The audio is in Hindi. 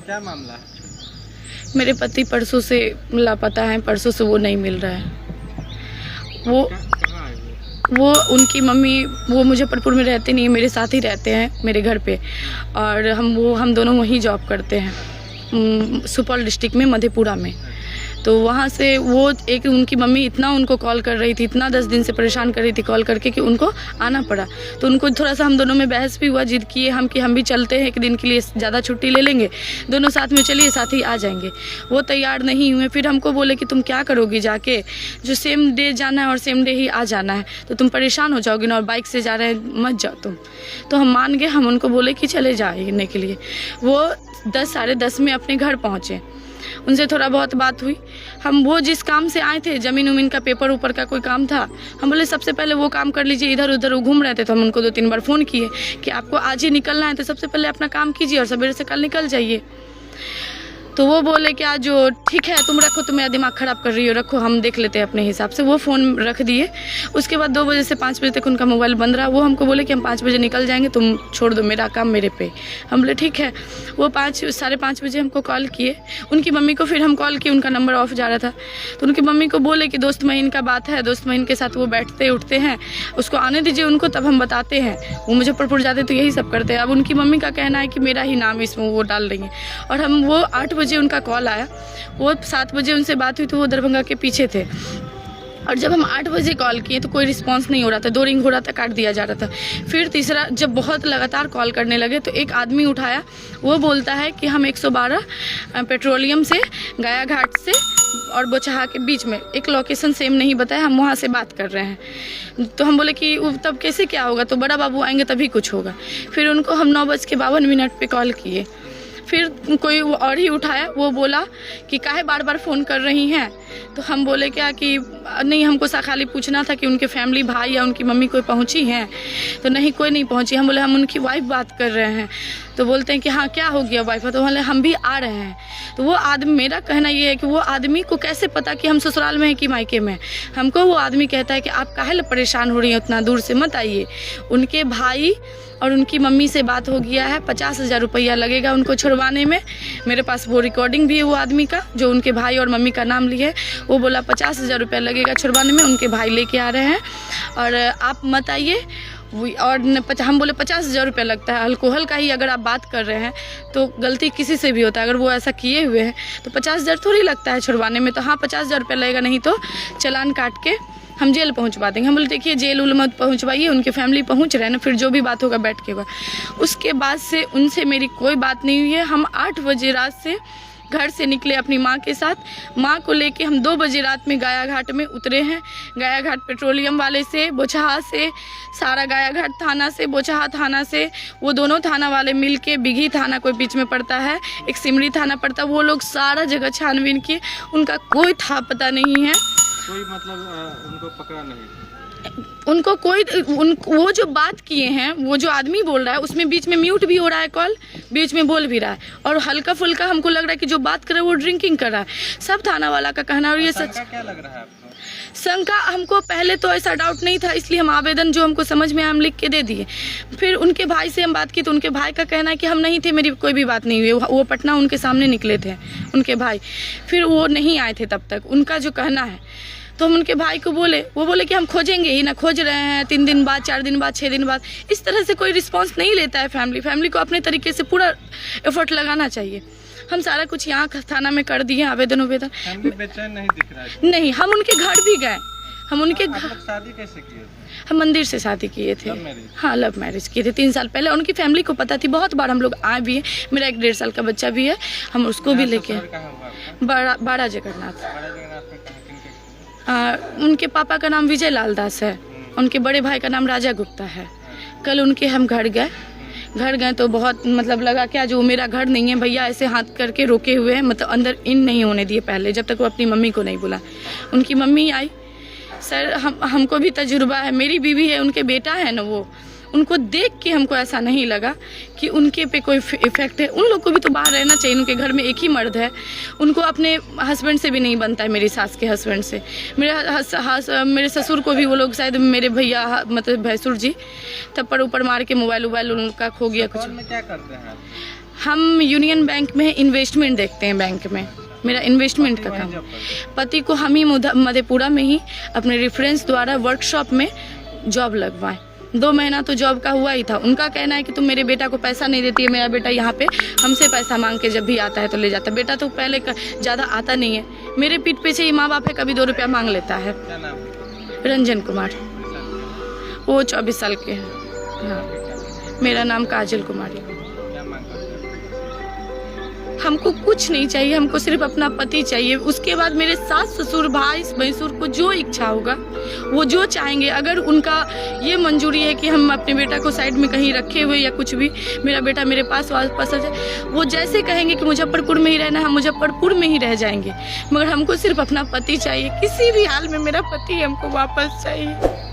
क्या मामला है? मेरे पति परसों से लापता हैं, परसों से वो नहीं मिल रहा है। वो उनकी मम्मी वो मुजफ्फरपुर में रहते नहीं, मेरे साथ ही रहते हैं मेरे घर पे, और हम दोनों वहीं जॉब करते हैं सुपौल डिस्ट्रिक्ट में मधेपुरा में। तो वहाँ से वो एक उनकी मम्मी इतना उनको कॉल कर रही थी, इतना 10 दिन से परेशान कर रही थी कॉल करके कि उनको आना पड़ा। तो उनको थोड़ा सा हम दोनों में बहस भी हुआ, जिद किए हम कि हम भी चलते हैं, एक दिन के लिए ज़्यादा छुट्टी ले लेंगे, दोनों साथ में चलिए, साथ ही आ जाएंगे। वो तैयार नहीं हुए। फिर हमको बोले कि तुम क्या करोगी जाके, जो सेम डे जाना है और सेम डे ही आ जाना है, तो तुम परेशान हो जाओगी ना, और बाइक से जा रहे हैं मत जाओ तुम। तो हम मान गए, हम उनको बोले कि चले जाने के लिए। वो 10 साढ़े 10 में अपने घर पहुँचे, उनसे थोड़ा बहुत बात हुई। वो जिस काम से आए थे, ज़मीन उमीन का पेपर ऊपर का कोई काम था, हम बोले सबसे पहले वो काम कर लीजिए, इधर उधर वो घूम रहे थे। तो हम उनको 2-3 बार फ़ोन किए कि आपको आज ही निकलना है तो सबसे पहले अपना काम कीजिए और सवेरे से कल निकल जाइए। तो वो बोले कि आज जो ठीक है तुम रखो, तुम मेरा दिमाग ख़राब कर रही हो, रखो हम देख लेते हैं अपने हिसाब से। वो फ़ोन रख दिए। उसके बाद 2 बजे से 5 बजे तक उनका मोबाइल बंद रहा। वो हमको बोले कि हम 5 बजे निकल जाएंगे, तुम छोड़ दो, मेरा काम मेरे पे। हम बोले ठीक है। वो 5 साढ़े 5 बजे हमको कॉल किए। उनकी मम्मी को फिर हम कॉल किए, उनका नंबर ऑफ जा रहा था। तो उनकी मम्मी को बोले कि दोस्त महीन का बात है, दोस्त महीन के साथ वो बैठते उठते हैं, उसको आने दीजिए उनको, तब हम बताते हैं। वो मुजफ्फरपुर जाते तो यही सब करते हैं। अब उनकी मम्मी का कहना है कि मेरा ही नाम इसमें वो डाल देंगे। और वो 8 बजे उनका कॉल आया, वो 7 बजे उनसे बात हुई तो वो दरभंगा के पीछे थे। और जब हम 8 बजे कॉल किए तो कोई रिस्पांस नहीं हो रहा था, 2 रिंग हो रहा था, काट दिया जा रहा था। फिर तीसरा जब बहुत लगातार कॉल करने लगे तो एक आदमी उठाया, वो बोलता है कि हम 112 पेट्रोलियम से गया घाट से और बोचहा के बीच में, एक लोकेशन सेम नहीं बताया, हम वहाँ से बात कर रहे हैं। तो हम बोले कि तब कैसे क्या होगा, तो बड़ा बाबू आएंगे तभी कुछ होगा। फिर उनको हम 9:52 पे कॉल किए। फिर कोई और ही उठाया, वो बोला कि काहे बार बार फ़ोन कर रही हैं। तो हम बोले क्या कि नहीं, हमको खाली पूछना था कि उनके फैमिली भाई या उनकी मम्मी कोई पहुंची हैं। तो नहीं, कोई नहीं पहुंची। हम बोले हम उनकी वाइफ बात कर रहे हैं। तो बोलते हैं कि हाँ क्या हो गया वाइफ, तो बोले हम भी आ रहे हैं। तो वो आदमी, मेरा कहना ये है कि वो आदमी को कैसे पता कि हम ससुराल में हैं कि मायके में। हमको वो आदमी कहता है कि आप काहे परेशान हो रही हैं, उतना दूर से मत आइए। उनके भाई और उनकी मम्मी से बात हो गया है, 50,000 रुपया लगेगा उनको छुड़वाने में। मेरे पास वो रिकॉर्डिंग भी है वो आदमी का, जो उनके भाई और मम्मी का नाम लिए। वो बोला 50,000 रुपया लगेगा छुड़वाने में, उनके भाई लेके आ रहे हैं और आप मत आइए। और हम बोले 50,000 रुपया लगता है, अल्कोहल का ही अगर आप बात कर रहे हैं तो गलती किसी से भी होता है, अगर वो ऐसा किए हुए हैं तो 50,000 थोड़ी लगता है छुड़वाने में। तो हाँ 50,000 रुपया लगेगा, नहीं तो चालान काट के हम जेल पहुंचवा देंगे। हम बोले देखिए जेल उल मत पहुंचवाइए, उनके फैमिली पहुंच रहे हैं ना, फिर जो भी बात होगा बैठ के होगा। उसके बाद से उनसे मेरी कोई बात नहीं हुई है। हम 8 बजे रात से घर से निकले अपनी माँ के साथ, माँ को लेके हम 2 बजे रात में गया घाट में उतरे हैं। गया घाट पेट्रोलियम वाले से, बोचहा से, सारा गया घाट थाना से, बोचहा थाना से, वो दोनों थाना वाले मिल के, बिघी थाना कोई बीच में पड़ता है, एक सिमरी थाना पड़ता है, वो लोग सारा जगह छानबीन किए, उनका कोई था पता नहीं है। कोई मतलब उनको पकड़ा नहीं, उनको कोई वो जो बात किए हैं, वो जो आदमी बोल रहा है उसमें बीच में म्यूट भी हो रहा है कॉल, बीच में बोल भी रहा है, और हल्का फुल्का हमको लग रहा है कि जो बात कर रहा है वो ड्रिंकिंग कर रहा है। सब थाना वाला का कहना। और ये सच क्या लग रहा है आपको? शंका हमको पहले तो ऐसा डाउट नहीं था, इसलिए हम आवेदन जो हमको समझ में आया हम लिख के दे दिए। फिर उनके भाई से हम बात की तो उनके भाई का कहना है कि हम नहीं थे, मेरी कोई भी बात नहीं हुई, वो पटना उनके सामने निकले थे उनके भाई, फिर वो नहीं आए थे तब तक, उनका जो कहना है। तो हम उनके भाई को बोले, वो बोले कि हम खोजेंगे ही ना, खोज रहे हैं 3 दिन बाद, 4 दिन बाद, 6 दिन बाद। इस तरह से कोई रिस्पांस नहीं लेता है फैमिली को अपने तरीके से पूरा एफर्ट लगाना चाहिए। हम सारा कुछ यहाँ थाना में कर दिए, आवेदन बेचैन नहीं दिख रहा है। नहीं, हम उनके घर भी गए, हम उनके घर। शादी कैसे किए थे? हम मंदिर से शादी किए थे। हाँ लव मैरिज किए थे 3 साल पहले। उनकी फैमिली को पता थी, बहुत बार हम लोग आए भी हैं। मेरा एक 1.5 साल का बच्चा भी है, हम उसको भी लेके। बाड़ा जगन्नाथ। उनके पापा का नाम विजय लाल दास है, उनके बड़े भाई का नाम राजा गुप्ता है। कल उनके हम घर गए तो बहुत मतलब लगा क्या जो मेरा घर नहीं है, भैया ऐसे हाथ करके रोके हुए हैं, मतलब अंदर इन नहीं होने दिए पहले, जब तक वो अपनी मम्मी को नहीं बुला। उनकी मम्मी आई, सर हमको भी तजुर्बा है, मेरी बीवी है, उनके बेटा है ना, वो उनको देख के हमको ऐसा नहीं लगा कि उनके पे कोई इफेक्ट है। उन लोग को भी तो बाहर रहना चाहिए, उनके घर में एक ही मर्द है, उनको अपने हस्बैंड से भी नहीं बनता है, मेरी सास के हस्बैंड से। मेरे ससुर को भी वो लोग शायद मेरे भैया मतलब भैंसुर जी थप्पड़ ऊपर मार के मोबाइल उनका खो गया। कुछ में क्या करते हैं? हम यूनियन बैंक में इन्वेस्टमेंट देखते हैं, बैंक में मेरा इन्वेस्टमेंट का काम। पति को हम ही मधेपुरा में ही अपने रेफरेंस द्वारा वर्कशॉप में जॉब लगवाएं। 2 महीना तो जॉब का हुआ ही था। उनका कहना है कि तुम मेरे बेटा को पैसा नहीं देती है, मेरा बेटा यहाँ पे हमसे पैसा मांग के जब भी आता है तो ले जाता है। बेटा तो पहले ज़्यादा आता नहीं है, मेरे पीठ पीछे ही माँ बाप है, कभी 2 रुपया मांग लेता है। क्या नाम है? रंजन कुमार, वो 24 साल के हैं। हाँ, मेरा नाम काजल कुमारी। क्या मांग करते हैं? हमको कुछ नहीं चाहिए, हमको सिर्फ अपना पति चाहिए। उसके बाद मेरे सास ससुर भाई भैंसुर को जो इच्छा होगा वो जो चाहेंगे, अगर उनका ये मंजूरी है कि हम अपने बेटा को साइड में कहीं रखे हुए या कुछ भी, मेरा बेटा मेरे पास वापस आ जाए, वो जैसे कहेंगे कि मुजफ्फरपुर में ही रहना है, हम मुजफ्फरपुर में ही रह जाएंगे। मगर हमको सिर्फ अपना पति चाहिए, किसी भी हाल में मेरा पति हमको वापस चाहिए।